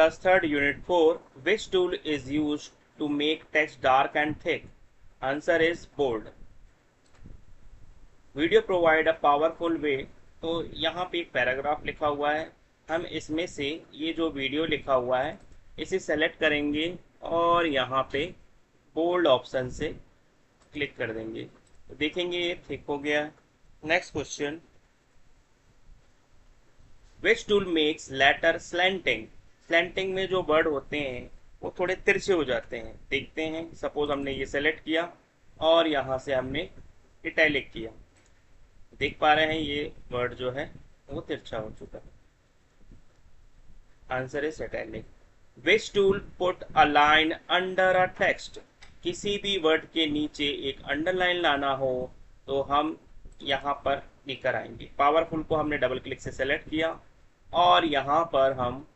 class 3rd unit 4, which tool is used to make text dark and thick? Answer is bold. Video provide a powerful way. तो यहाँ पे एक paragraph लिखा हुआ है, हम इसमें से ये जो वीडियो लिखा हुआ है इसे सेलेक्ट करेंगे और यहाँ पे बोल्ड ऑप्शन से क्लिक कर देंगे तो देखेंगे ये थिक हो गया। Next question, which tool makes letter slanting? Slanting में जो वर्ड होते हैं वो थोड़े तिरछे हो जाते हैं। देखते हैं, सपोज हमने ये सेलेक्ट किया और यहाँ से हमने इटैलिक किया, देख पा रहे हैं ये वर्ड जो है वो तिरछा हो चुका है। Answer is italic. Which tool put a line under a text? किसी भी वर्ड के नीचे एक अंडरलाइन लाना हो तो हम यहाँ पर लेकर आएंगे। पावरफुल को हमने डबल क्लिक से सेलेक्ट किया और यहाँ पर हम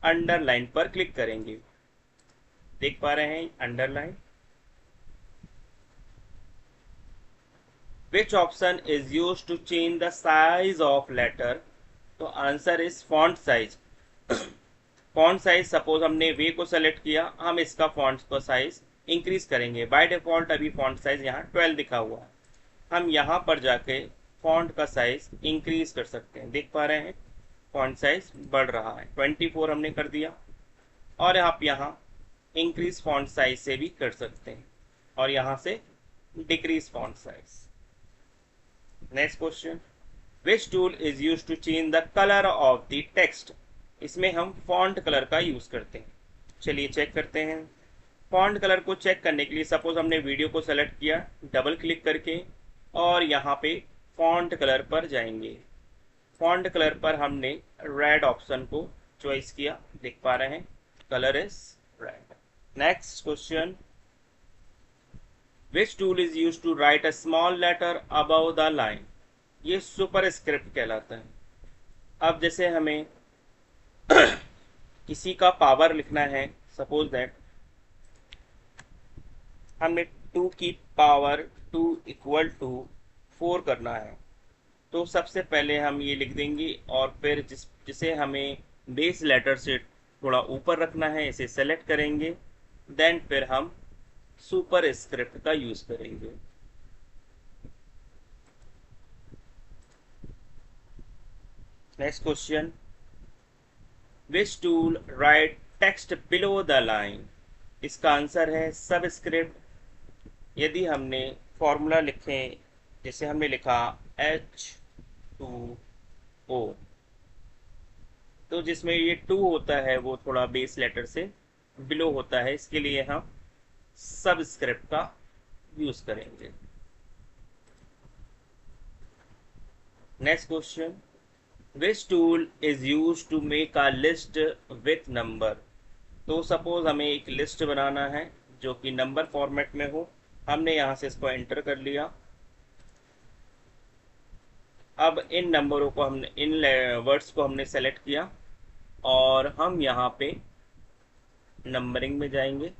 अंडरलाइन पर क्लिक करेंगे, देख पा रहे हैं underline. Which option is used to change the size of letter? तो answer is font size. Font size suppose हमने वे को सेलेक्ट किया, हम इसका फॉन्ट का साइज इंक्रीज करेंगे। बाय डिफॉल्ट अभी फॉन्ट साइज यहाँ 12 लिखा हुआ है, हम यहाँ पर जाके फॉन्ट का साइज इंक्रीज कर सकते हैं। देख पा रहे हैं फॉन्ट साइज बढ़ रहा है, 24 हमने कर दिया। और आप यहाँ इंक्रीज फॉन्ट साइज से भी कर सकते हैं और यहाँ से decrease font size. Next question, which tool is use to change the colour of the text? इसमें हम फॉन्ट कलर का यूज करते हैं। चलिए चेक करते हैं। फॉन्ट कलर को चेक करने के लिए सपोज हमने वीडियो को सेलेक्ट किया डबल क्लिक करके और यहाँ पे फॉन्ट कलर पर जाएंगे। फॉन्ट कलर पर हमने रेड ऑप्शन को चॉइस किया, देख पा रहे हैं colour is red. Next question, Which tool is used to write a small letter above the line? ये सुपर स्क्रिप्ट कहलाता है। अब जैसे हमें किसी का पावर लिखना है, सपोज दैट हमने 2 की पावर 2 इक्वल टू 4 करना है, तो सबसे पहले हम ये लिख देंगे और फिर जिसे हमें बेस लेटर से थोड़ा ऊपर रखना है इसे सेलेक्ट करेंगे, देन फिर हम सुपर स्क्रिप्ट का यूज करेंगे। Next question, which tool right text below the line? इसका आंसर है सबस्क्रिप्ट। यदि हमने फॉर्मूला लिखे, जैसे हमने लिखा H2O, तो जिसमें ये 2 होता है वो थोड़ा बेस लेटर से बिलो होता है, इसके लिए हम सबस्क्रिप्ट का यूज करेंगे। Next question, which tool is use to make a list with number? तो सपोज हमें एक लिस्ट बनाना है जो कि नंबर फॉर्मेट में हो, हमने यहाँ से इसको एंटर कर लिया। अब इन नंबरों को हमने, इन वर्ड्स को हमने सेलेक्ट किया और हम यहाँ पे नंबरिंग में जाएंगे।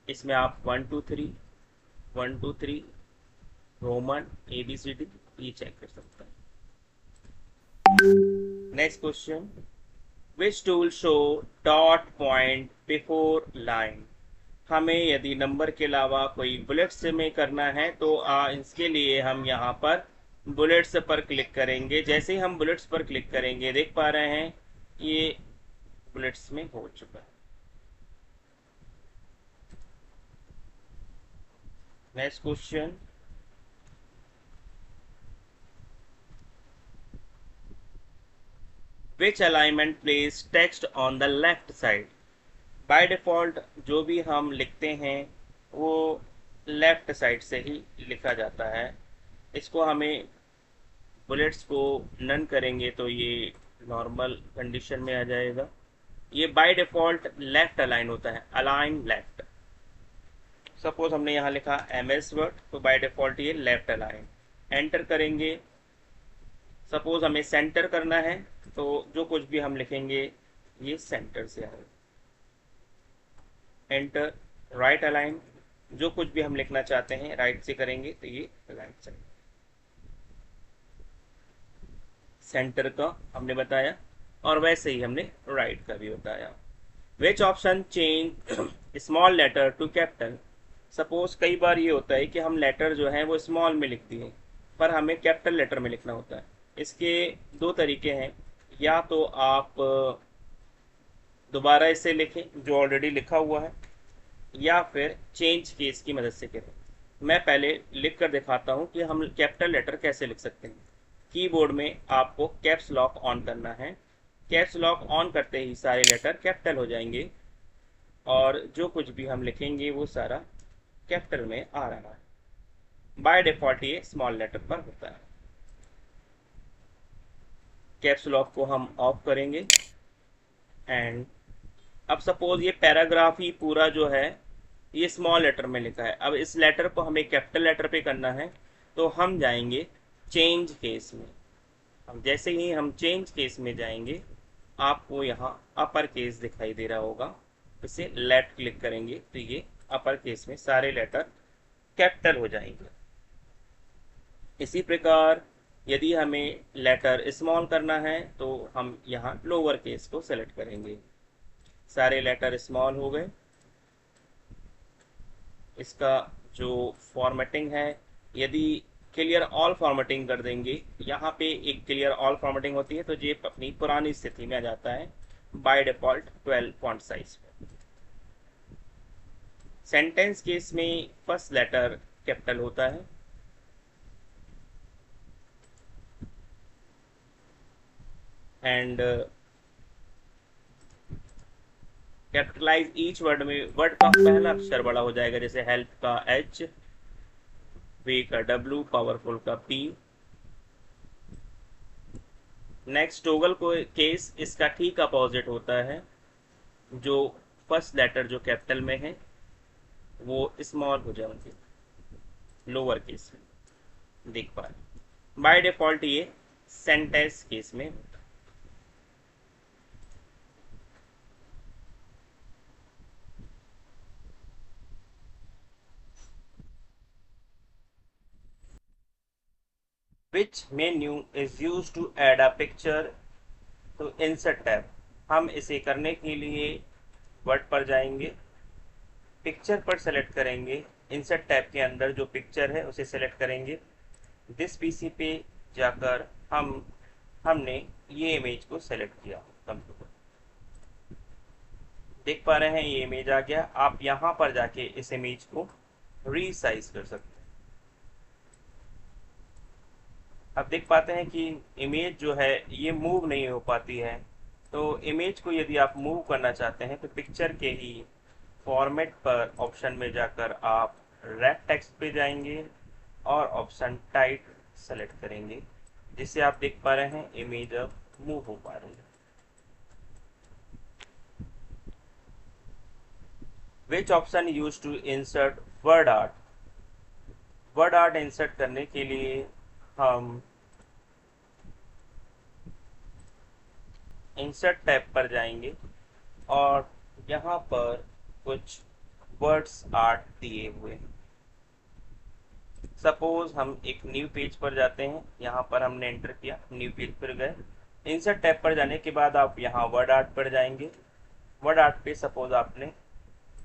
इसमें आप 1 2 3 1 2 3 रोमन ABCD ये चेक कर सकते हैं। Next question, which tool show dot point before line? हमें यदि नंबर के अलावा कोई बुलेट्स में करना है तो इसके लिए हम यहाँ पर बुलेट्स पर क्लिक करेंगे। जैसे ही हम बुलेट्स पर क्लिक करेंगे, देख पा रहे हैं ये बुलेट्स में हो चुका है। Next question, which alignment place text on the left side? By default जो भी हम लिखते हैं वो लेफ्ट साइड से ही लिखा जाता है। इसको हमें बुलेट्स को नन करेंगे तो ये नॉर्मल कंडीशन में आ जाएगा। ये बाय डिफॉल्ट लेफ्ट अलाइन होता है, अलाइन लेफ्ट। सपोज हमने यहाँ लिखा MS वर्ड, तो बाय डिफॉल्ट ये लेफ्ट अलाइन। एंटर करेंगे, सपोज हमें सेंटर करना है तो जो कुछ भी हम लिखेंगे ये सेंटर से आएगा। एंटर, राइट अलाइन, जो कुछ भी हम लिखना चाहते हैं राइट से करेंगे तो ये राइट साइड। सेंटर का हमने बताया और वैसे ही हमने राइट का भी बताया। Which option change small letter to capital. Suppose कई बार ये होता है कि हम लेटर जो है वो स्मॉल में लिख दिए पर हमें कैपिटल लेटर में लिखना होता है। इसके दो तरीके हैं, या तो आप दोबारा इसे लिखें जो ऑलरेडी लिखा हुआ है, या फिर चेंज केस की मदद से करें। मैं पहले लिख कर दिखाता हूं कि हम कैपिटल लेटर कैसे लिख सकते हैं। कीबोर्ड में आपको कैप्स लॉक ऑन करना है। कैप्स लॉक ऑन करते ही सारे लेटर कैपिटल हो जाएंगे और जो कुछ भी हम लिखेंगे वो सारा कैपिटल में आ रहा है। बाय डिफॉल्ट ये स्मॉल लेटर पर होता है। कैप्स लॉक को हम ऑफ करेंगे एंड अब सपोज ये पैराग्राफ ही पूरा जो है ये स्मॉल लेटर में लिखा है। अब इस लेटर को हमें कैपिटल लेटर पे करना है, तो हम जाएंगे चेंज केस में। अब जैसे ही हम चेंज केस में जाएंगे आपको यहाँ अपर केस दिखाई दे रहा होगा, इसे लेफ्ट क्लिक करेंगे तो ये अपर केस में सारे लेटर कैपिटल हो जाएंगे। इसी प्रकार यदि हमें लेटर स्मॉल करना है तो हम यहाँ लोअर केस को सेलेक्ट करेंगे। सारे लेटर स्मॉल हो गए। इसका जो फॉर्मेटिंग है, यदि क्लियर ऑल फॉर्मेटिंग कर देंगे, यहाँ पे एक क्लियर ऑल फॉर्मेटिंग होती है तो ये अपनी पुरानी स्थिति में आ जाता है बाय डिफॉल्ट 12 फॉन्ट साइज पे। सेंटेंस केस में फर्स्ट लेटर कैपिटल होता है एंड कैपिटलाइज ईच वर्ड में वर्ड का पहला अक्षर बड़ा हो जाएगा, जैसे हेल्प का H, वे का W, पावरफुल का P। नेक्स्ट टोगल को केस इसका ठीक अपोजिट होता है, जो फर्स्ट लेटर जो कैपिटल में है वो स्मॉल हो जाएंगे लोअर केस में। देख पा रहे बाय डिफॉल्ट ये सेंटेंस केस में होता है। Which menu is used to add a picture to insert tab. हम इसे करने के लिए वर्ड पर जाएंगे, पिक्चर पर सेलेक्ट करेंगे, इंसर्ट टैब के अंदर जो पिक्चर है उसे सेलेक्ट करेंगे। दिस पीसी पे जाकर हमने ये इमेज को सेलेक्ट किया कंप्यूटर, देख पा रहे हैं ये इमेज आ गया। आप यहाँ पर जाके इस इमेज को रीसाइज कर सकते हैं। अब देख पाते हैं कि इमेज जो है ये मूव नहीं हो पाती है, तो इमेज को यदि आप मूव करना चाहते हैं तो पिक्चर के ही फॉर्मेट पर ऑप्शन में जाकर आप रेड टेक्स्ट पे जाएंगे और ऑप्शन टाइट सेलेक्ट करेंगे, जिससे आप देख पा रहे हैं इमेज अब मूव हो पा रही है। Which option use to insert word art. Word art insert करने के लिए हम इंसर्ट टैब पर जाएंगे और यहाँ पर कुछ वर्ड्स आर्ट दिए हुए हैं। सपोज हम एक न्यू पेज पर जाते हैं, यहाँ पर हमने एंटर किया, न्यू पेज पर गए। इंसर्ट टैब पर जाने के बाद आप यहाँ वर्ड आर्ट पर जाएंगे। वर्ड आर्ट पे सपोज आपने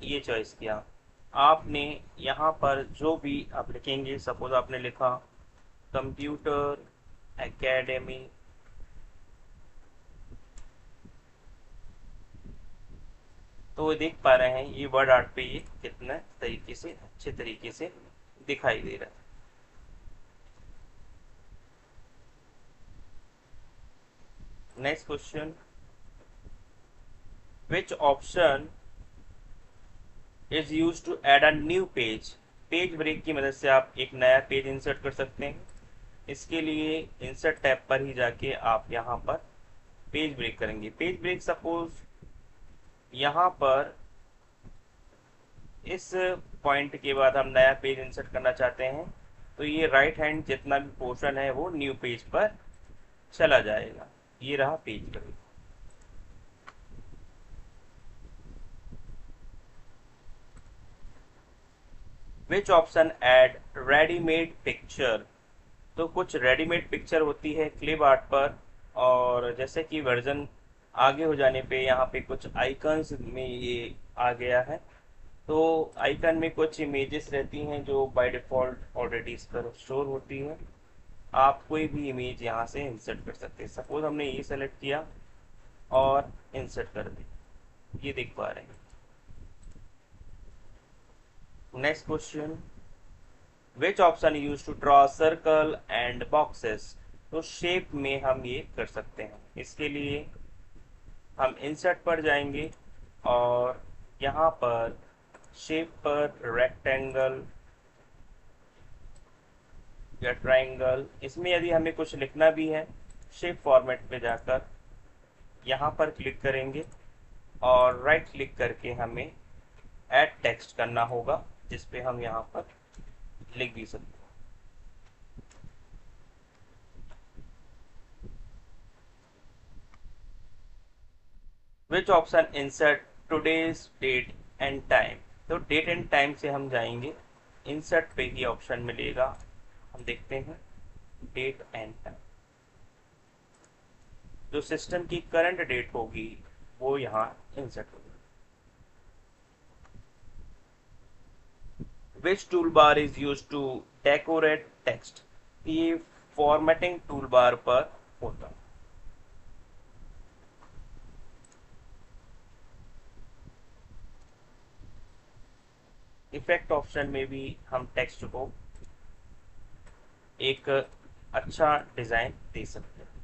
ये चॉइस किया, आपने यहाँ पर जो भी आप लिखेंगे, सपोज आपने लिखा कंप्यूटर एकेडमी, तो देख पा रहे हैं ये वर्ड आर्ट पे ये कितना तरीके से अच्छे तरीके से दिखाई दे रहा है। Next question, which option is use to add a new page. Page break की मदद से आप एक नया पेज इंसर्ट कर सकते हैं। इसके लिए इंसर्ट टैब पर ही जाके आप यहाँ पर पेज ब्रेक करेंगे। पेज ब्रेक सपोज यहाँ पर इस पॉइंट के बाद हम नया पेज इंसर्ट करना चाहते हैं, तो ये राइट हैंड जितना भी पोर्शन है वो न्यू पेज पर चला जाएगा। ये रहा page break. Which option add readymade picture. तो कुछ रेडीमेड पिक्चर होती है क्लिप आर्ट पर, और जैसे कि वर्जन आगे हो जाने पे यहाँ पे कुछ आइकन्स में ये आ गया है। तो आइकन में कुछ इमेजेस रहती हैं जो बाय डिफ़ॉल्ट ऑलरेडी इस पर स्टोर होती हैं। आप कोई भी इमेज यहाँ से इंसर्ट कर सकते हैं। सपोज हमने ये सेलेक्ट किया और इंसर्ट कर दी, ये देख पा रहे हैं। Next question, which option use to draw circle and boxes. तो शेप में हम ये कर सकते हैं। इसके लिए हम इंसर्ट पर जाएंगे और यहाँ पर शेप पर रेक्टेंगल या ट्राइंगल, इसमें यदि हमें कुछ लिखना भी है शेप फॉर्मेट पे जाकर यहाँ पर क्लिक करेंगे और राइट क्लिक करके हमें ऐड टेक्स्ट करना होगा, जिस पे हम यहाँ पर लिख भी सकते हैं। Which option insert today's date and time. तो डेट एंड टाइम से हम जाएंगे, इंसर्ट पे ही ऑप्शन मिलेगा। हम देखते हैं डेट एंड टाइम, जो सिस्टम की करंट डेट होगी वो यहाँ इंसर्ट होगी। Which toolbar is use to decorate text. ये फॉर्मेटिंग टूल बार पर होता है। इफेक्ट ऑप्शन में भी हम टेक्स्ट को एक अच्छा डिजाइन दे सकते हैं।